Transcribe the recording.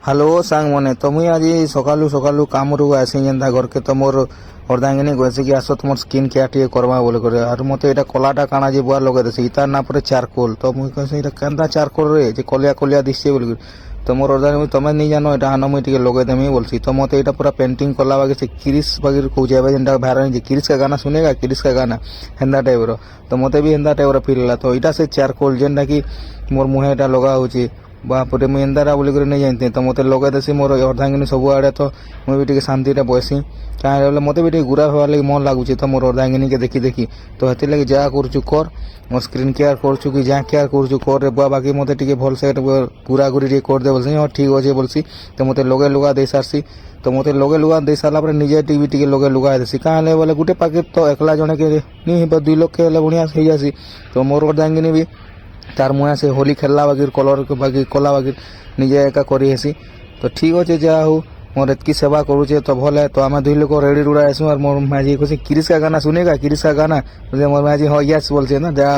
hello सांग मने तो मुई आज सकालू सकालू काम रू आसी जेनता घर के तो मोर अर्धांगिनी कहसी कि आस तुम स्किन केयर टे करवा बोले करे और मत एटा कलाटा काना जे बुआ लगे देसी इतार ना परे चारकोल तो मुई कहसी एटा केनता चारकोल रे जे कलिया कलिया दिसছে बोले तो मोर अर्धांगिनी तमे नहीं जानो एटा आनो मुई टिके लगे देमी बोलसी तो मत एटा पूरा पेंटिंग कला बागे से क्रिस बागे को जेबा जेनता भारण जे क्रिस का गाना सुनेगा क्रिस का गाना हेंदा टाइप रो तो मते भी हेंदा टाइप रो फील ला तो एटा से चारकोल जेनता कि मोर मुहे एटा लगा होची बापरे मुझे एंदारा बोल नहीं जानते तो मत लगे देसी मोर अर्धांगिनी सब आड़े तो मुझे भी शांति बसी क्या मत भी गुरा हवा लगे मन लगुच तो मोर अर्धांगिनी के देखी देखी तो हेती लगे जहाँ करूँ कर मो स्क्रीन केयर करूँ कि जहाँ केयर करूँ कर रे बुआ बाकी मत टे भलसे गुरा गुरी करदे बोलसी हाँ ठीक अच्छे बोलसी तो मत लगे लुगा दे सारसी तो मत लगे लुगा दे सारापर निजे टी टे लगे लुगा देसी क्या बोले गोटे पैकेट तो एकला जड़े के नहीं 2 लाख के बढ़िया हो जासी तो मोर अर्धांगिनी भी तार मुआ से होली खेलला बागिर कलर बागी कला बागिर निजे एका करी हेसी तो ठीक अच्छे जहाँ हो मोर एतकी सेवा करूचे तो भल है तो आम 2 लोग रेडी रुड़ा आसू और मोर माजी कहसी क्रिस का गाना सुनेगा क्रिस का गाना मोर माजी हाँ यस बोलছে ना जहाँ